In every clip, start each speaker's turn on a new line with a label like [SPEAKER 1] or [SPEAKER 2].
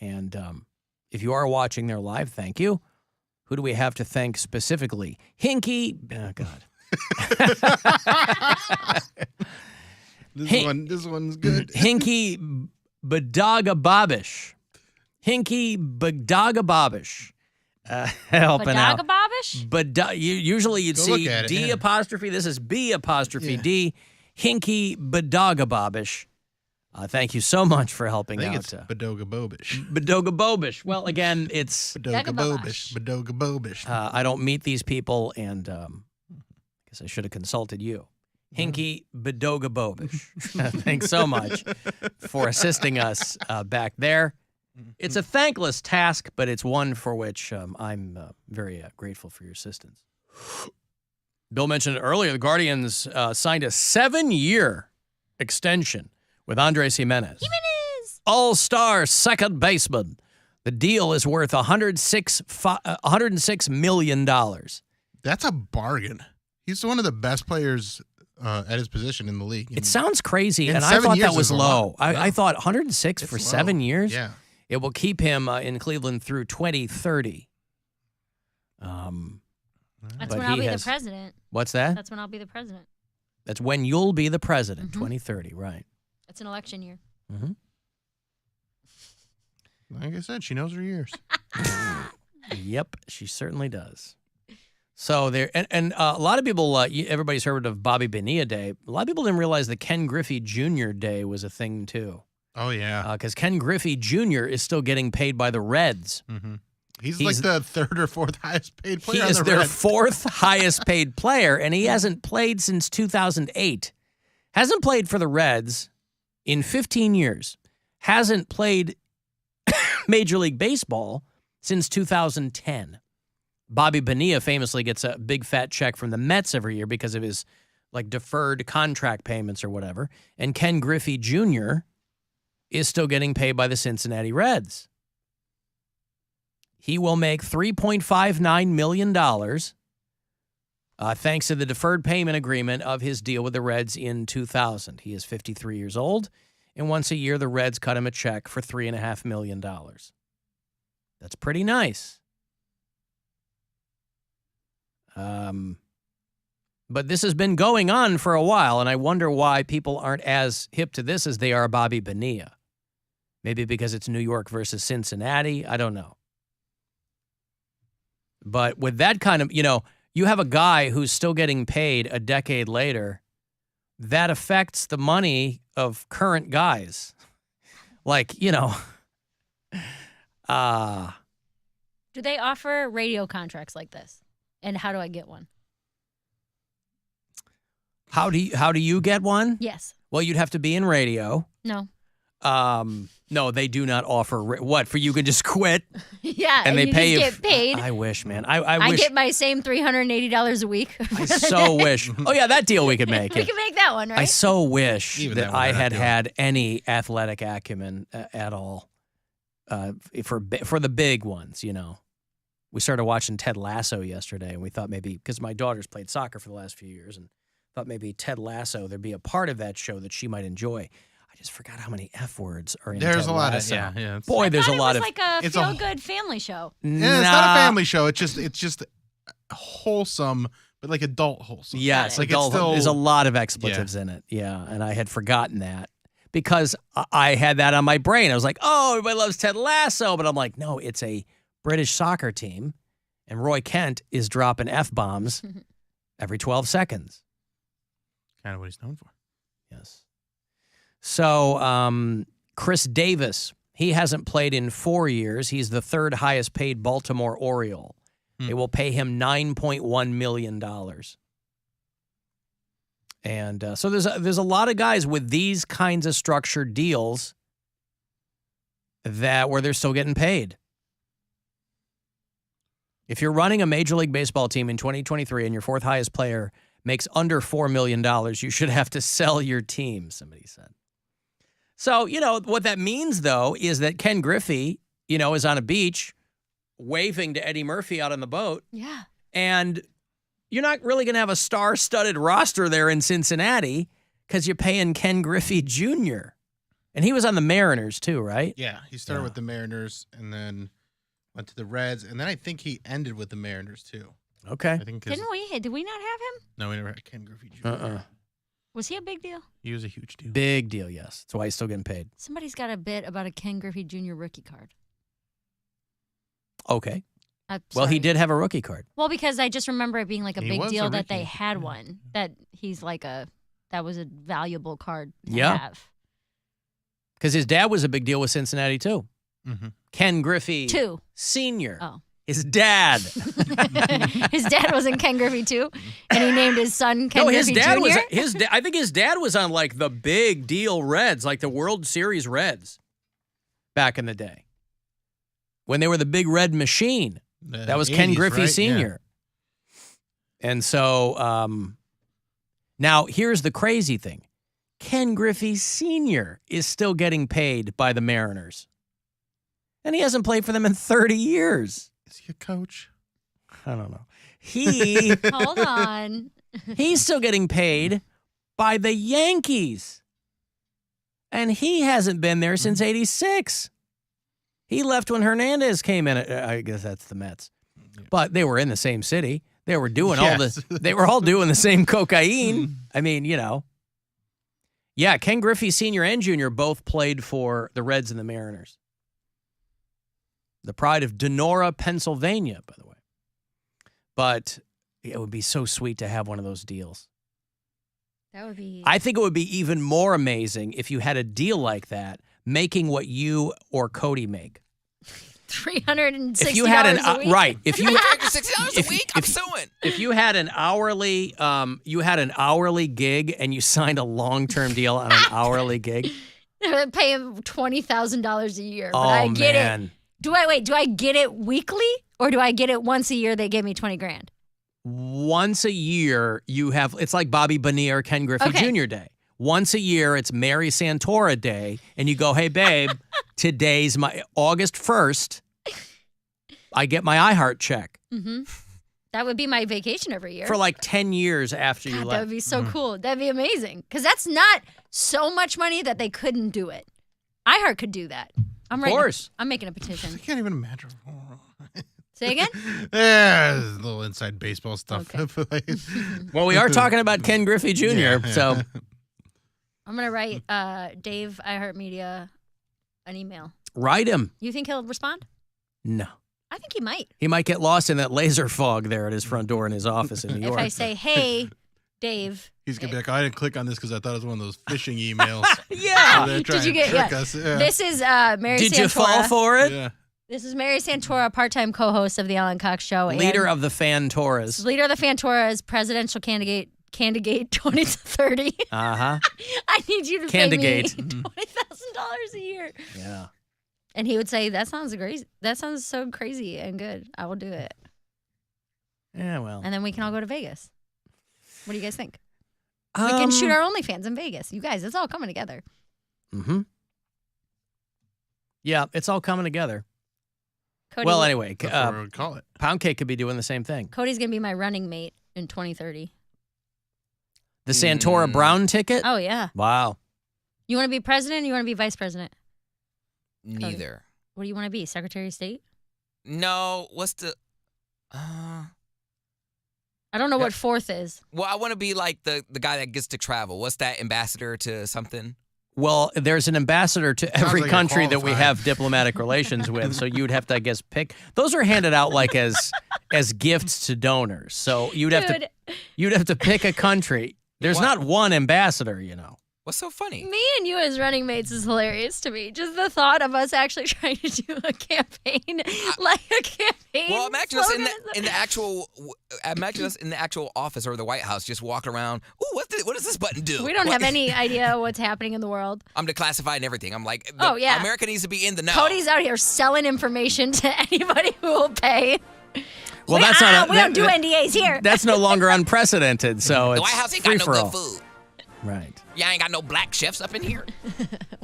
[SPEAKER 1] And if you are watching there live, thank you. Who do we have to thank specifically? Hinky. Oh, God.
[SPEAKER 2] This one's good.
[SPEAKER 1] Hinky Badagababish. Hinky Badagababish. Helping out.
[SPEAKER 3] Badagababish?
[SPEAKER 1] Usually you'd
[SPEAKER 2] Go
[SPEAKER 1] see
[SPEAKER 2] look at it,
[SPEAKER 1] D
[SPEAKER 2] yeah.
[SPEAKER 1] apostrophe. This is B apostrophe D. Hinky Badagababish. Thank you so much for helping
[SPEAKER 2] I think
[SPEAKER 1] out.
[SPEAKER 2] it's Badoga-Bobish.
[SPEAKER 1] Badoga-Bobish. Well, again, it's...
[SPEAKER 2] Badoga-Bobish. Badoga-Bobish.
[SPEAKER 1] I don't meet these people, and I guess I should have consulted you. Hinky Badoga-Bobish. Thanks so much for assisting us back there. It's a thankless task, but it's one for which I'm very grateful for your assistance. Bill mentioned it earlier. The Guardians signed a 7-year extension with Andres Jimenez. All-star second baseman. The deal is worth $106 million.
[SPEAKER 2] That's a bargain. He's one of the best players at his position in the league.
[SPEAKER 1] It sounds crazy,
[SPEAKER 2] and
[SPEAKER 1] and I
[SPEAKER 2] 7
[SPEAKER 1] thought
[SPEAKER 2] years
[SPEAKER 1] that was
[SPEAKER 2] is a
[SPEAKER 1] low.
[SPEAKER 2] lot.
[SPEAKER 1] I thought 106 for
[SPEAKER 2] It's
[SPEAKER 1] 7
[SPEAKER 2] low.
[SPEAKER 1] years?
[SPEAKER 2] Yeah.
[SPEAKER 1] It will keep him in Cleveland through 2030.
[SPEAKER 3] That's
[SPEAKER 1] but
[SPEAKER 3] when I'll
[SPEAKER 1] he
[SPEAKER 3] be
[SPEAKER 1] has-
[SPEAKER 3] the president.
[SPEAKER 1] What's that?
[SPEAKER 3] That's when I'll be the president.
[SPEAKER 1] That's when you'll be the president,
[SPEAKER 3] Mhm.
[SPEAKER 1] 2030, right.
[SPEAKER 3] It's an election year.
[SPEAKER 1] Mm-hmm.
[SPEAKER 2] Like I said, she knows her years.
[SPEAKER 1] Yep, she certainly does. So there, and a lot of people, everybody's heard of Bobby Bonilla Day. A lot of people didn't realize that Ken Griffey Jr. Day was a thing too.
[SPEAKER 2] Oh, yeah.
[SPEAKER 1] Because Ken Griffey Jr. is still getting paid by the Reds.
[SPEAKER 2] Mm-hmm. He's like the third or fourth highest paid player.
[SPEAKER 1] He
[SPEAKER 2] on
[SPEAKER 1] is
[SPEAKER 2] the
[SPEAKER 1] their
[SPEAKER 2] Reds.
[SPEAKER 1] fourth highest paid player, and he hasn't played since 2008. Hasn't played for the Reds in 15 years. Hasn't played Major League Baseball since 2010. Bobby Bonilla famously gets a big fat check from the Mets every year because of his deferred contract payments or whatever. And Ken Griffey Jr. is still getting paid by the Cincinnati Reds. He will make $3.59 million thanks to the deferred payment agreement of his deal with the Reds in 2000. He is 53 years old, and once a year the Reds cut him a check for $3.5 million. That's pretty nice. But this has been going on for a while, and I wonder why people aren't as hip to this as they are Bobby Bonilla. Maybe because it's New York versus Cincinnati. I don't know. But with that kind of, you have a guy who's still getting paid a decade later, that affects the money of current guys.
[SPEAKER 3] Do they offer radio contracts like this? And how do I get one?
[SPEAKER 1] How do you get one?
[SPEAKER 3] Yes.
[SPEAKER 1] Well, you'd have to be in radio.
[SPEAKER 3] No.
[SPEAKER 1] No, they do not offer what for. You can just quit.
[SPEAKER 3] Yeah,
[SPEAKER 1] and they
[SPEAKER 3] you
[SPEAKER 1] pay
[SPEAKER 3] just get paid.
[SPEAKER 1] I wish, man. I wish.
[SPEAKER 3] get my same $380 a week.
[SPEAKER 1] I so wish. Oh yeah, that deal we could make.
[SPEAKER 3] We can make that one, right?
[SPEAKER 1] I so wish
[SPEAKER 2] Even
[SPEAKER 1] that
[SPEAKER 2] that one,
[SPEAKER 1] I
[SPEAKER 2] that
[SPEAKER 1] had
[SPEAKER 2] deal.
[SPEAKER 1] any athletic acumen at all. For the big ones, We started watching Ted Lasso yesterday, and we thought maybe because my daughter's played soccer for the last few years, and thought maybe Ted Lasso there'd be a part of that show that she might enjoy. I just forgot how many F words are in
[SPEAKER 2] There's
[SPEAKER 1] Ted
[SPEAKER 2] a lot
[SPEAKER 1] Lasso.
[SPEAKER 2] of yeah.
[SPEAKER 1] Boy, there's a lot of.
[SPEAKER 3] It was like a
[SPEAKER 2] It's a-
[SPEAKER 3] feel-good family show.
[SPEAKER 2] Yeah, it's not a family show. It's just wholesome, but like adult wholesome.
[SPEAKER 1] Yes,
[SPEAKER 2] like
[SPEAKER 1] adult,
[SPEAKER 2] it's still,
[SPEAKER 1] there's a lot of expletives in it. Yeah, and I had forgotten that because I had that on my brain. I was like, oh, everybody loves Ted Lasso, but I'm like, no, it's a British soccer team, and Roy Kent is dropping F-bombs every 12 seconds.
[SPEAKER 2] kind of what he's known for.
[SPEAKER 1] Yes. So Chris Davis, he hasn't played in 4 years. He's the third highest paid Baltimore Oriole. They will pay him $9.1 million. And so there's a lot of guys with these kinds of structured deals where they're still getting paid. If you're running a Major League Baseball team in 2023 and your fourth highest player makes under $4 million, you should have to sell your team, somebody said. So, what that means, though, is that Ken Griffey, is on a beach waving to Eddie Murphy out on the boat.
[SPEAKER 3] Yeah.
[SPEAKER 1] And you're not really going to have a star-studded roster there in Cincinnati because you're paying Ken Griffey Jr. And he was on the Mariners too, right?
[SPEAKER 2] Yeah, he started with the Mariners and then went to the Reds, and then I think he ended with the Mariners too.
[SPEAKER 1] Okay.
[SPEAKER 2] I think
[SPEAKER 3] Did we not have him?
[SPEAKER 2] No, we never had Ken Griffey Jr.
[SPEAKER 3] Was he a big deal?
[SPEAKER 2] He was a huge deal.
[SPEAKER 1] Big deal, yes. That's why he's still getting paid.
[SPEAKER 3] Somebody's got a bit about a Ken Griffey Jr. rookie card.
[SPEAKER 1] Okay.
[SPEAKER 3] Sorry.
[SPEAKER 1] He did have a rookie card.
[SPEAKER 3] Well, because I just remember it being like a
[SPEAKER 2] He
[SPEAKER 3] big
[SPEAKER 2] was
[SPEAKER 3] deal
[SPEAKER 2] a
[SPEAKER 3] that they
[SPEAKER 2] rookie.
[SPEAKER 3] had one. That he's like that was a valuable card to
[SPEAKER 1] Yeah.
[SPEAKER 3] have.
[SPEAKER 1] Because his dad was a big deal with Cincinnati, too.
[SPEAKER 2] Mm-hmm.
[SPEAKER 1] Ken Griffey
[SPEAKER 3] Two.
[SPEAKER 1] Sr.
[SPEAKER 3] Oh.
[SPEAKER 1] His dad.
[SPEAKER 3] His dad was in Ken Griffey too, and he named his son Ken
[SPEAKER 1] No, his
[SPEAKER 3] Griffey
[SPEAKER 1] dad
[SPEAKER 3] Jr.
[SPEAKER 1] was. I think his dad was on like the big deal Reds, like the World Series Reds, back in the day, when they were the big red machine. That was Ken
[SPEAKER 2] 80s,
[SPEAKER 1] Griffey
[SPEAKER 2] right?
[SPEAKER 1] Sr. And so now here's the crazy thing: Ken Griffey Sr. is still getting paid by the Mariners, and he hasn't played for them in 30 years.
[SPEAKER 2] Is he a coach?
[SPEAKER 1] I don't know. He
[SPEAKER 3] Hold on.
[SPEAKER 1] he's still getting paid by the Yankees. And he hasn't been there since 86. He left when Hernandez came in. I guess that's the Mets. But they were in the same city. They were doing all
[SPEAKER 2] Yes.
[SPEAKER 1] they were all doing the same cocaine. I mean, Yeah, Ken Griffey Sr. and Jr. both played for the Reds and the Mariners. The pride of Donora, Pennsylvania, by the way. But it would be so sweet to have one of those deals.
[SPEAKER 3] That would be.
[SPEAKER 1] I think it would be even more amazing if you had a deal like that, making what you or Cody make.
[SPEAKER 3] $360
[SPEAKER 1] If you had
[SPEAKER 3] a week.
[SPEAKER 1] right, if you
[SPEAKER 4] $360 a week, I'm suing.
[SPEAKER 1] If you had an hourly, gig and you signed a long-term deal on an hourly gig.
[SPEAKER 3] Pay him $20,000 a year, but
[SPEAKER 1] Oh
[SPEAKER 3] I get
[SPEAKER 1] man.
[SPEAKER 3] it. Do I get it weekly or do I get it once a year? They give me $20,000.
[SPEAKER 1] Once a year, you have, it's like Bobby Bonilla or Ken Griffey
[SPEAKER 3] Okay.
[SPEAKER 1] Jr. Day. Once a year, it's Mary Santora Day, and you go, hey, babe, today's my August 1st, I get my iHeart check
[SPEAKER 3] Mm-hmm. That would be my vacation every year.
[SPEAKER 1] for like 10 years after you
[SPEAKER 3] God,
[SPEAKER 1] left.
[SPEAKER 3] that would be so cool. That'd be amazing. Because that's not so much money that they couldn't do it. iHeart could do that. I'm writing.
[SPEAKER 1] course.
[SPEAKER 3] I'm making a
[SPEAKER 2] I
[SPEAKER 3] petition.
[SPEAKER 2] can't even imagine.
[SPEAKER 3] Say again?
[SPEAKER 2] There's a little inside baseball stuff.
[SPEAKER 3] Okay.
[SPEAKER 1] Well, we are talking about Ken Griffey Jr.,
[SPEAKER 2] Yeah.
[SPEAKER 1] so
[SPEAKER 3] I'm going to write Dave iHeartMedia an email.
[SPEAKER 1] write him.
[SPEAKER 3] You think he'll respond?
[SPEAKER 1] No.
[SPEAKER 3] I think he might.
[SPEAKER 1] He might get lost in that laser fog there at his front door in his office in New
[SPEAKER 3] If
[SPEAKER 1] York.
[SPEAKER 3] I say, hey, Dave.
[SPEAKER 2] He's going to be like, I didn't click on this because I thought it was one of those phishing emails.
[SPEAKER 1] Yeah.
[SPEAKER 2] Where they try
[SPEAKER 3] Did you
[SPEAKER 2] and
[SPEAKER 3] get
[SPEAKER 2] trick us. Yeah.
[SPEAKER 3] This is Mary
[SPEAKER 1] Did
[SPEAKER 3] Santora.
[SPEAKER 1] you fall for it?
[SPEAKER 2] Yeah.
[SPEAKER 3] This is Mary Santora, part-time co-host of the Alan Cox Show.
[SPEAKER 1] Leader
[SPEAKER 3] and
[SPEAKER 1] of the Fantoras.
[SPEAKER 3] leader of the Fantoras, presidential candidate 2030.
[SPEAKER 1] Uh-huh.
[SPEAKER 3] I need you to
[SPEAKER 1] Candidate.
[SPEAKER 3] pay me $20,000 a year.
[SPEAKER 1] Yeah.
[SPEAKER 3] And he would say, that sounds crazy. That sounds so crazy and good. I will do it.
[SPEAKER 1] Yeah, well.
[SPEAKER 3] And then we can all go to Vegas. What do you guys think? We can shoot our OnlyFans in Vegas. You guys, it's all coming together.
[SPEAKER 1] Mm-hmm. Yeah, it's all coming together.
[SPEAKER 3] Cody,
[SPEAKER 1] Well, anyway,
[SPEAKER 2] That's what we would call it.
[SPEAKER 1] Poundcake could be doing the same thing.
[SPEAKER 3] Cody's going to be my running mate in 2030.
[SPEAKER 1] The Santora Brown ticket?
[SPEAKER 3] Oh, yeah.
[SPEAKER 1] Wow.
[SPEAKER 3] You want to be president or you want to be vice president?
[SPEAKER 4] Neither.
[SPEAKER 3] What do you want to be? Secretary of State?
[SPEAKER 4] No, what's the...
[SPEAKER 3] I don't know what fourth is.
[SPEAKER 4] well, I want to be like the guy that gets to travel. What's that, ambassador to something?
[SPEAKER 1] Well, there's an ambassador to every
[SPEAKER 2] like you're
[SPEAKER 1] country that we
[SPEAKER 2] qualified.
[SPEAKER 1] have diplomatic relations with, so you'd have to, I guess, pick. Those are handed out like as gifts to donors. So you'd have to pick a country. There's
[SPEAKER 4] What?
[SPEAKER 1] not one ambassador, you know.
[SPEAKER 4] What's so funny?
[SPEAKER 3] Me and you as running mates is hilarious to me. Just the thought of us actually trying to do a campaign, like a campaign.
[SPEAKER 4] Well, imagine us
[SPEAKER 3] slogan.
[SPEAKER 4] in the actual. Imagine us in the actual office or the White House, just walking around. Ooh, what does this button do?
[SPEAKER 3] We don't
[SPEAKER 4] What-
[SPEAKER 3] have any idea what's happening in the world.
[SPEAKER 4] I'm declassified and everything. I'm like,
[SPEAKER 3] Oh, yeah.
[SPEAKER 4] America needs to be in the know.
[SPEAKER 3] Cody's out here selling information to anybody who will pay.
[SPEAKER 1] Well, that's not.
[SPEAKER 3] We don't do NDAs here.
[SPEAKER 1] That's no longer unprecedented. So
[SPEAKER 4] the
[SPEAKER 1] it's
[SPEAKER 4] White House ain't
[SPEAKER 1] free
[SPEAKER 4] got
[SPEAKER 1] for
[SPEAKER 4] no
[SPEAKER 1] all.
[SPEAKER 4] good food.
[SPEAKER 1] Right.
[SPEAKER 4] Y'all ain't got no black chefs up in here.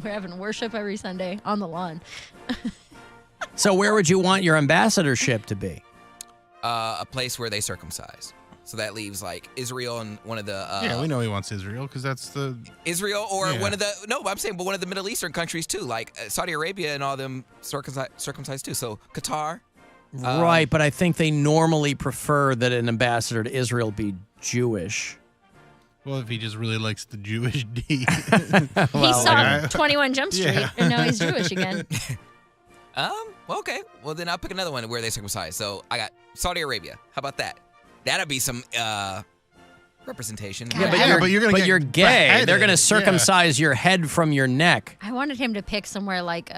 [SPEAKER 3] We're having worship every Sunday on the lawn.
[SPEAKER 1] So where would you want your ambassadorship to be?
[SPEAKER 4] A place where they circumcise. So that leaves like Israel and one of the
[SPEAKER 2] Yeah, we know he wants Israel because that's the
[SPEAKER 4] Israel or
[SPEAKER 2] Yeah.
[SPEAKER 4] one of the I'm saying, but one of the Middle Eastern countries too, like Saudi Arabia and all them circumcised too. So Qatar.
[SPEAKER 1] Right, but I think they normally prefer that an ambassador to Israel be Jewish.
[SPEAKER 2] well, if he just really likes the Jewish D.
[SPEAKER 3] He saw 21 Jump Street,
[SPEAKER 2] Yeah.
[SPEAKER 3] and now he's Jewish again.
[SPEAKER 4] Well, okay. Well, then I'll pick another one where they circumcise. So I got Saudi Arabia. How about that? That'll be some representation.
[SPEAKER 3] Yeah,
[SPEAKER 2] but you're gonna get
[SPEAKER 1] you're gay.
[SPEAKER 2] beheaded.
[SPEAKER 1] They're going to
[SPEAKER 2] Yeah.
[SPEAKER 1] circumcise your head from your neck.
[SPEAKER 3] I wanted him to pick somewhere like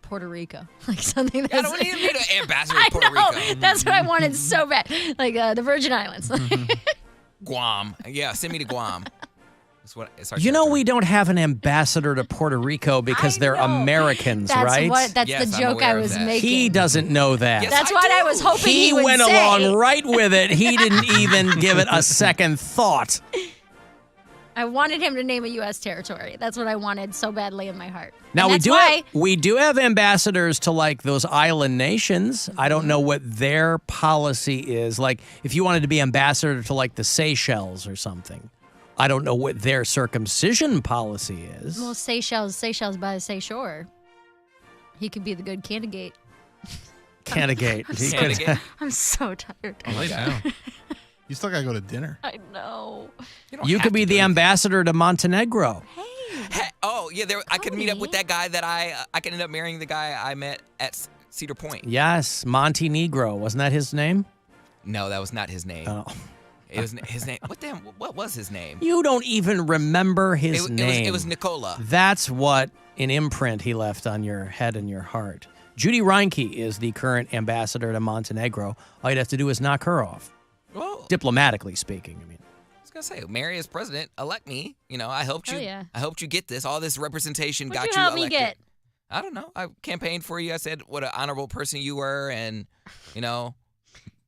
[SPEAKER 3] Puerto Rico, like something that's.
[SPEAKER 4] I don't need to be the ambassador
[SPEAKER 3] I
[SPEAKER 4] of Puerto
[SPEAKER 3] know.
[SPEAKER 4] Rico.
[SPEAKER 3] That's what I wanted so bad, like the Virgin Islands.
[SPEAKER 4] Guam. Yeah, send me to Guam. That's what it's our
[SPEAKER 1] You know,
[SPEAKER 4] territory.
[SPEAKER 1] we don't have an ambassador to Puerto Rico because
[SPEAKER 3] I
[SPEAKER 1] they're
[SPEAKER 3] know.
[SPEAKER 1] Americans,
[SPEAKER 3] That's
[SPEAKER 1] right?
[SPEAKER 3] That's
[SPEAKER 4] Yes,
[SPEAKER 3] the
[SPEAKER 4] I'm
[SPEAKER 3] joke
[SPEAKER 4] aware
[SPEAKER 3] I
[SPEAKER 4] of
[SPEAKER 3] was
[SPEAKER 4] that.
[SPEAKER 3] making.
[SPEAKER 1] He doesn't know that.
[SPEAKER 4] Yes,
[SPEAKER 3] That's
[SPEAKER 4] I
[SPEAKER 3] what I
[SPEAKER 4] do.
[SPEAKER 3] was hoping he would
[SPEAKER 1] went
[SPEAKER 3] say.
[SPEAKER 1] along right with it. He didn't even give it a second thought.
[SPEAKER 3] I wanted him to name a U.S. territory. That's what I wanted so badly in my heart.
[SPEAKER 1] Now
[SPEAKER 3] And
[SPEAKER 1] we
[SPEAKER 3] that's
[SPEAKER 1] do
[SPEAKER 3] why
[SPEAKER 1] we do have ambassadors to like those island nations. I don't know what their policy is. Like if you wanted to be ambassador to like the Seychelles or something. I don't know what their circumcision policy is.
[SPEAKER 3] Well, Seychelles by the seashore. He could be the good candidate.
[SPEAKER 1] Candidate. He could-
[SPEAKER 4] Candidate.
[SPEAKER 3] I'm so tired.
[SPEAKER 2] Lay down. You still gotta go to dinner.
[SPEAKER 3] I know.
[SPEAKER 4] don't
[SPEAKER 1] You
[SPEAKER 4] have
[SPEAKER 1] could be
[SPEAKER 4] to
[SPEAKER 1] the
[SPEAKER 4] do it.
[SPEAKER 1] ambassador to Montenegro.
[SPEAKER 4] Hey, oh yeah, I could meet up with
[SPEAKER 3] Tony.
[SPEAKER 4] that guy that I could end up marrying the guy I met at Cedar Point.
[SPEAKER 1] Yes, Montenegro. Wasn't that his name?
[SPEAKER 4] No, that was not his name.
[SPEAKER 1] Oh.
[SPEAKER 4] It was his name. What was his name?
[SPEAKER 1] You don't even remember his name.
[SPEAKER 4] It was Nicola.
[SPEAKER 1] That's what an imprint he left on your head and your heart. Judy Reinke is the current ambassador to Montenegro. All you'd have to do is knock her off,
[SPEAKER 4] Well,
[SPEAKER 1] diplomatically speaking. I mean,
[SPEAKER 4] I was gonna say, Mary as president, elect me. You know, I helped you.
[SPEAKER 3] Oh, yeah.
[SPEAKER 4] I helped you get this. All this representation
[SPEAKER 3] What'd
[SPEAKER 4] got
[SPEAKER 3] you
[SPEAKER 4] you
[SPEAKER 3] help me
[SPEAKER 4] elected.
[SPEAKER 3] get?
[SPEAKER 4] I don't know. I campaigned for you. I said what an honorable person you were, and you know,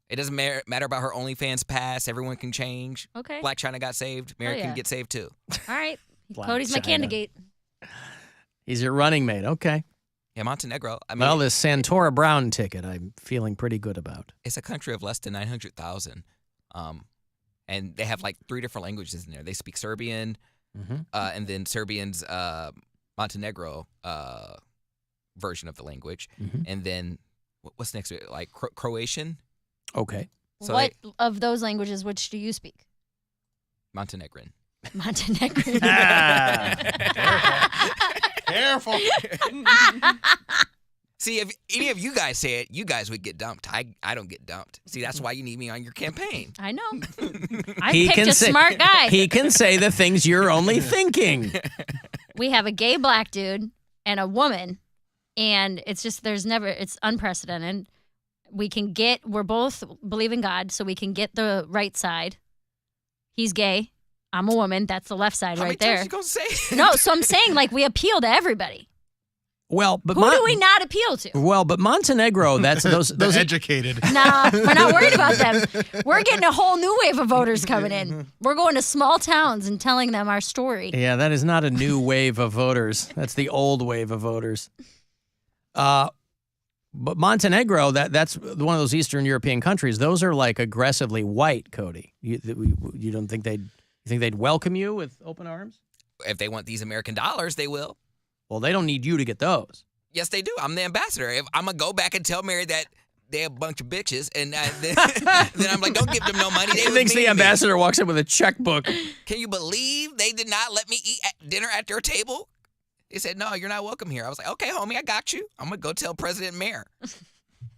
[SPEAKER 4] it doesn't matter about her OnlyFans past. Everyone can change.
[SPEAKER 3] Okay.
[SPEAKER 4] Black China got saved. Mary
[SPEAKER 3] yeah.
[SPEAKER 4] can get saved too.
[SPEAKER 3] All right.
[SPEAKER 1] Black
[SPEAKER 3] Cody's my
[SPEAKER 1] China.
[SPEAKER 3] candidate.
[SPEAKER 1] he's your running mate. Okay.
[SPEAKER 4] Yeah, Montenegro. I mean,
[SPEAKER 1] Well, this Santora Brown ticket, I'm feeling pretty good about.
[SPEAKER 4] it's a country of less than 900,000, and they have like 3 different languages in there. They speak Serbian,
[SPEAKER 1] Mm-hmm.
[SPEAKER 4] and then Serbian's Montenegro version of the language,
[SPEAKER 1] Mhm.
[SPEAKER 4] and then what's next? Like Croatian,
[SPEAKER 1] Okay.
[SPEAKER 4] So
[SPEAKER 3] What of those languages, which do you speak?
[SPEAKER 4] Montenegrin.
[SPEAKER 3] Montenegrin.
[SPEAKER 2] Careful.
[SPEAKER 4] See, if any of you guys say it, you guys would get dumped. I don't get dumped. See, that's why you need me on your campaign.
[SPEAKER 3] I know. I
[SPEAKER 1] He
[SPEAKER 3] picked
[SPEAKER 1] can
[SPEAKER 3] a
[SPEAKER 1] say-
[SPEAKER 3] smart guy.
[SPEAKER 1] He can say the things you're only thinking.
[SPEAKER 3] We have a gay black dude and a woman, and it's just it's unprecedented. We're both believe in God, so we can get the right side. He's gay. I'm a woman. That's the left side
[SPEAKER 4] How many
[SPEAKER 3] right there.
[SPEAKER 4] times you gonna say?
[SPEAKER 3] No, so I'm saying like we appeal to everybody.
[SPEAKER 1] Well, but
[SPEAKER 3] Who do we not appeal to?
[SPEAKER 1] Well, but Montenegro, that's those
[SPEAKER 2] The
[SPEAKER 1] those
[SPEAKER 2] educated.
[SPEAKER 3] Nah, we're not worried about them. We're getting a whole new wave of voters coming in. We're going to small towns and telling them our story.
[SPEAKER 1] Yeah, that is not a new wave of voters. That's the old wave of voters. But Montenegro, that's one of those Eastern European countries. Those are like aggressively white, Cody. You don't think they'd welcome you with open arms?
[SPEAKER 4] If they want these American dollars, they will.
[SPEAKER 1] Well, they don't need you to get those.
[SPEAKER 4] Yes, they do. I'm the ambassador. If I'm gonna go back and tell Mary that they're a bunch of bitches, and then I'm like, don't give them no money. They
[SPEAKER 1] He
[SPEAKER 4] was
[SPEAKER 1] thinks
[SPEAKER 4] mean
[SPEAKER 1] the
[SPEAKER 4] to me.
[SPEAKER 1] ambassador walks in with a checkbook.
[SPEAKER 4] Can you believe they did not let me eat dinner at their table? They said, no, you're not welcome here. I was like, okay, homie, I got you. I'm gonna go tell President Mayor.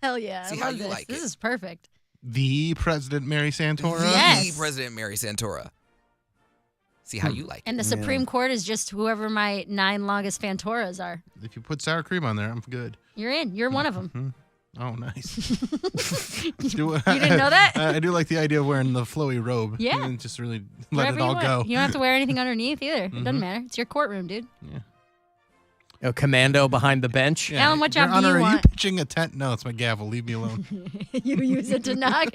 [SPEAKER 3] Hell yeah.
[SPEAKER 4] See
[SPEAKER 3] I
[SPEAKER 4] how
[SPEAKER 3] love
[SPEAKER 4] you
[SPEAKER 3] this.
[SPEAKER 4] like
[SPEAKER 3] This
[SPEAKER 4] it.
[SPEAKER 3] is perfect.
[SPEAKER 2] The President Mary Santora.
[SPEAKER 3] Yes.
[SPEAKER 4] The President Mary Santora. See how you like it.
[SPEAKER 3] And the Supreme Court is just whoever my 9 longest Fantoras are.
[SPEAKER 2] If you put sour cream on there, I'm good.
[SPEAKER 3] You're in. You're one of them.
[SPEAKER 2] Oh, nice.
[SPEAKER 3] You didn't know that?
[SPEAKER 2] I do like the idea of wearing the flowy robe.
[SPEAKER 3] Yeah.
[SPEAKER 2] And just really let
[SPEAKER 3] Whatever
[SPEAKER 2] it all
[SPEAKER 3] you want.
[SPEAKER 2] go.
[SPEAKER 3] You don't have to wear anything underneath either. It doesn't matter. It's your courtroom, dude.
[SPEAKER 1] A commando behind the bench.
[SPEAKER 3] Alan, what job
[SPEAKER 2] Your
[SPEAKER 3] do
[SPEAKER 2] Honor,
[SPEAKER 3] you
[SPEAKER 2] are you
[SPEAKER 3] want?
[SPEAKER 2] pitching a tent? No, it's my gavel. Leave me alone.
[SPEAKER 3] You use it to knock.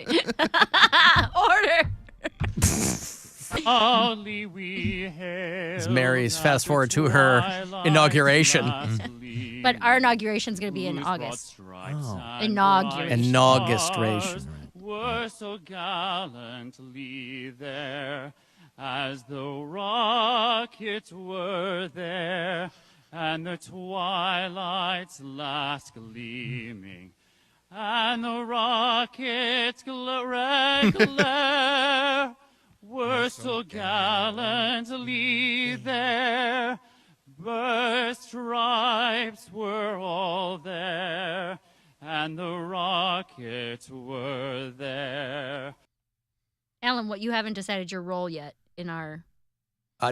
[SPEAKER 3] Order.
[SPEAKER 1] As Mary's fast forward to her inauguration.
[SPEAKER 3] But our inauguration is going to be in August.
[SPEAKER 1] Oh.
[SPEAKER 3] Inauguration.
[SPEAKER 1] Inaugustration.
[SPEAKER 5] were so gallantly there, as the rockets were there, and the twilight's last gleaming, and the rockets glare, were so gallantly there, burst stripes were all there, and the rockets were there.
[SPEAKER 3] Alan, what you haven't decided your role yet in our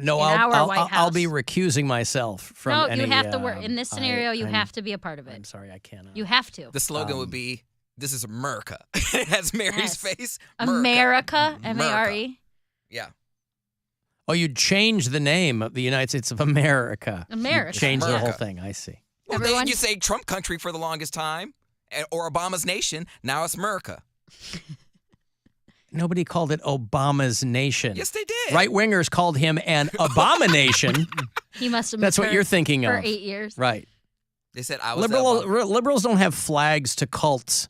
[SPEAKER 1] No,
[SPEAKER 3] in our White
[SPEAKER 1] I'll be
[SPEAKER 3] House.
[SPEAKER 1] recusing myself from
[SPEAKER 3] No,
[SPEAKER 1] any.
[SPEAKER 3] you have to work in this scenario. You
[SPEAKER 1] I'm-
[SPEAKER 3] have to be a part of it.
[SPEAKER 1] I'm sorry, I cannot.
[SPEAKER 3] You have to.
[SPEAKER 4] The slogan would be, "This is America." It has Mary's
[SPEAKER 3] Yes.
[SPEAKER 4] face.
[SPEAKER 3] America,
[SPEAKER 4] America.
[SPEAKER 3] M-A-R-E.
[SPEAKER 4] Yeah.
[SPEAKER 1] Oh, you'd change the name of the United States of America.
[SPEAKER 3] America.
[SPEAKER 1] You'd change the whole
[SPEAKER 4] America.
[SPEAKER 1] thing. I see.
[SPEAKER 4] Well,
[SPEAKER 3] Everyone-
[SPEAKER 4] you say Trump country for the longest time, or Obama's nation. Now it's America.
[SPEAKER 1] Nobody called it Obama's nation.
[SPEAKER 4] Yes, they did.
[SPEAKER 1] Right wingers called him an abomination.
[SPEAKER 3] He must have.
[SPEAKER 1] That's what you're thinking
[SPEAKER 3] for
[SPEAKER 1] of.
[SPEAKER 3] 8 years.
[SPEAKER 1] Right.
[SPEAKER 4] They said I was the Obama.
[SPEAKER 1] Liberals don't have flags to cults.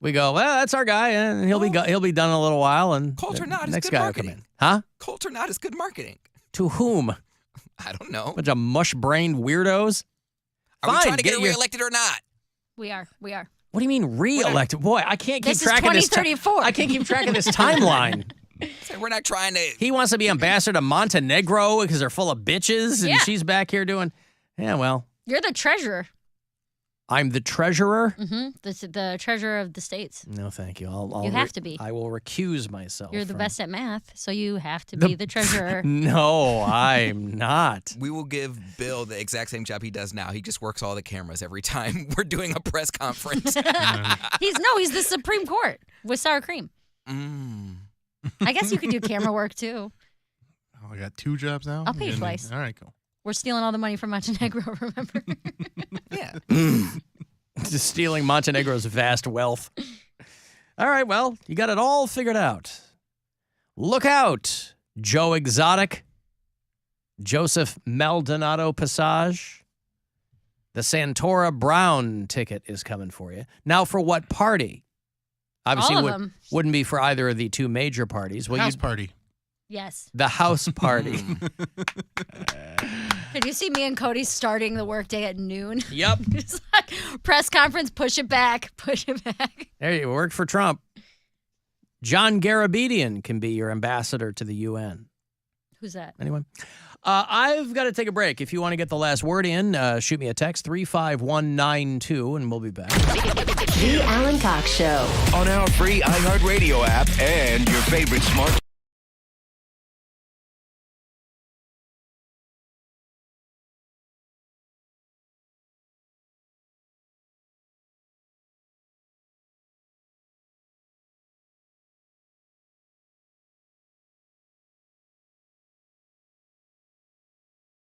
[SPEAKER 1] We go, well, that's our guy, and he'll be done in a little while, and
[SPEAKER 4] Cult or not, it's
[SPEAKER 1] next
[SPEAKER 4] good
[SPEAKER 1] guy will come
[SPEAKER 4] marketing.
[SPEAKER 1] in. Huh?
[SPEAKER 4] Cult or not is good marketing.
[SPEAKER 1] To whom?
[SPEAKER 4] I don't know.
[SPEAKER 1] Bunch of mush-brained weirdos.
[SPEAKER 4] Are we
[SPEAKER 1] Fine,
[SPEAKER 4] trying to get her
[SPEAKER 1] your-
[SPEAKER 4] reelected or not?
[SPEAKER 3] We are.
[SPEAKER 1] What do you mean re-elected? Boy, I can't keep
[SPEAKER 3] This is
[SPEAKER 1] track of this.
[SPEAKER 3] 2034.
[SPEAKER 1] I can't keep track of this timeline.
[SPEAKER 4] So we're not trying to.
[SPEAKER 1] He wants to be ambassador to Montenegro because they're full of bitches, and
[SPEAKER 3] Yeah.
[SPEAKER 1] she's back here doing. Yeah, well,
[SPEAKER 3] You're the treasurer.
[SPEAKER 1] I'm the treasurer.
[SPEAKER 3] Mm-hmm. The treasurer of the states.
[SPEAKER 1] No, thank you. I'll
[SPEAKER 3] You have to be.
[SPEAKER 1] I will recuse myself.
[SPEAKER 3] You're the
[SPEAKER 1] from-
[SPEAKER 3] best at math, so you have to be the treasurer.
[SPEAKER 1] No, I'm not.
[SPEAKER 4] We will give Bill the exact same job he does now. He just works all the cameras every time we're doing a press conference.
[SPEAKER 3] He's the Supreme Court with sour cream.
[SPEAKER 4] Mm.
[SPEAKER 3] I guess you could do camera work too.
[SPEAKER 2] Oh, I got 2 jobs now?
[SPEAKER 3] I'll pay you
[SPEAKER 2] And-
[SPEAKER 3] twice.
[SPEAKER 2] All right, cool.
[SPEAKER 3] We're stealing all the money from Montenegro, remember?
[SPEAKER 4] Yeah.
[SPEAKER 1] Just stealing Montenegro's vast wealth. All right, well, you got it all figured out. Look out, Joe Exotic, Joseph Maldonado Passage. The Santora Brown ticket is coming for you. Now, for what party? Obviously,
[SPEAKER 3] All of them.
[SPEAKER 1] wouldn't be for either of the 2 major parties. Well,
[SPEAKER 2] House
[SPEAKER 1] you'd-
[SPEAKER 2] party.
[SPEAKER 3] Yes.
[SPEAKER 1] the House Party.
[SPEAKER 3] Did you see me and Cody starting the workday at noon?
[SPEAKER 1] Yep.
[SPEAKER 3] It's like press conference, push it back, push it back.
[SPEAKER 1] There you work for Trump. John Garabedian can be your ambassador to the UN.
[SPEAKER 3] Who's that?
[SPEAKER 1] Anyone? I've got to take a break. If you want to get the last word in, shoot me a text, 35192, and we'll be back.
[SPEAKER 6] The Alan Cox Show.
[SPEAKER 7] On our free iHeartRadio app and your favorite smart